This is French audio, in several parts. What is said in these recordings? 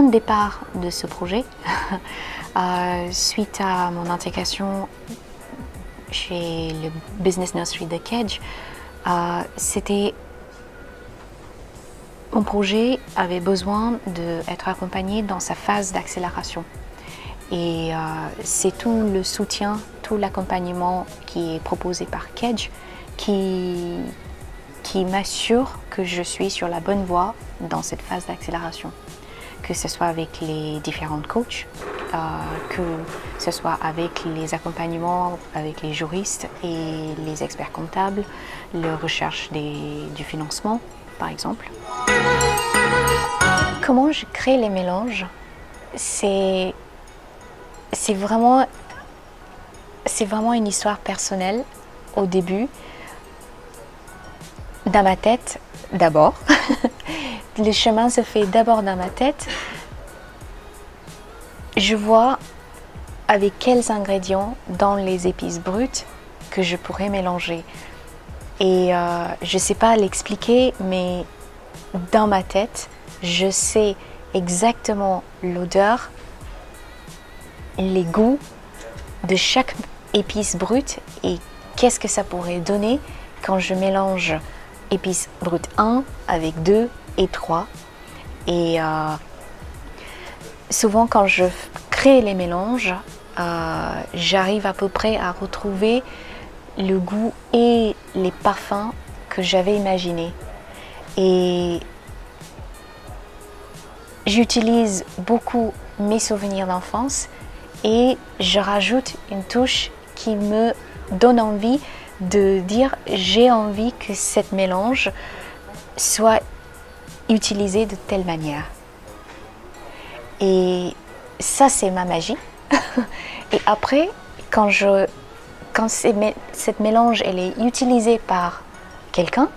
de départ de ce projet, suite à mon intégration chez le Business Nursery de Kedge, mon projet avait besoin d'être accompagné dans sa phase d'accélération. Et c'est tout le soutien, tout l'accompagnement qui est proposé par Kedge qui m'assure que je suis sur la bonne voie dans cette phase d'accélération. Que ce soit avec les différents coachs, que ce soit avec les accompagnements avec les juristes et les experts comptables, la recherche du financement, par exemple. Comment je crée les mélanges? C'est vraiment une histoire personnelle au début, dans ma tête d'abord. Le chemin se fait d'abord dans ma tête. Je vois avec quels ingrédients dans les épices brutes que je pourrais mélanger. Et je ne sais pas l'expliquer, mais dans ma tête, je sais exactement l'odeur, les goûts de chaque épice brute et qu'est-ce que ça pourrait donner quand je mélange épices brutes 1 avec 2 et 3. Et souvent quand je crée les mélanges, j'arrive à peu près à retrouver le goût et les parfums que j'avais imaginés. Et j'utilise beaucoup mes souvenirs d'enfance et je rajoute une touche qui me donne envie de dire j'ai envie que cette mélange soit utilisé de telle manière. Et ça, c'est ma magie. Et après, quand cette mélange elle est utilisée par quelqu'un,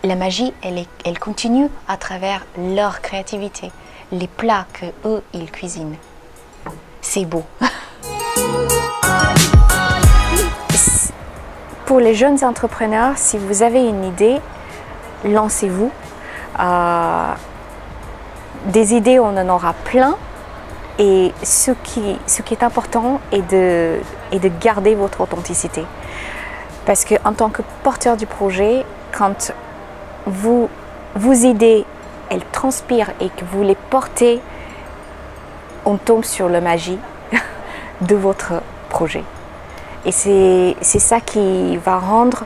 la magie, elle continue à travers leur créativité, les plats que eux ils cuisinent. C'est beau. Pour les jeunes entrepreneurs, si vous avez une idée, lancez-vous. Des idées, on en aura plein. Et ce qui est important est de garder votre authenticité. Parce qu'en tant que porteur du projet, quand vos idées, elles transpirent et que vous les portez, on tombe sur la magie de votre projet. Et c'est ça qui va rendre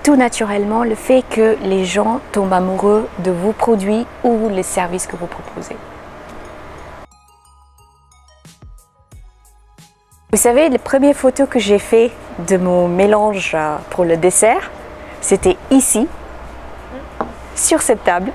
tout naturellement le fait que les gens tombent amoureux de vos produits ou les services que vous proposez. Vous savez, les premières photos que j'ai fait de mon mélange pour le dessert, c'était ici, sur cette table.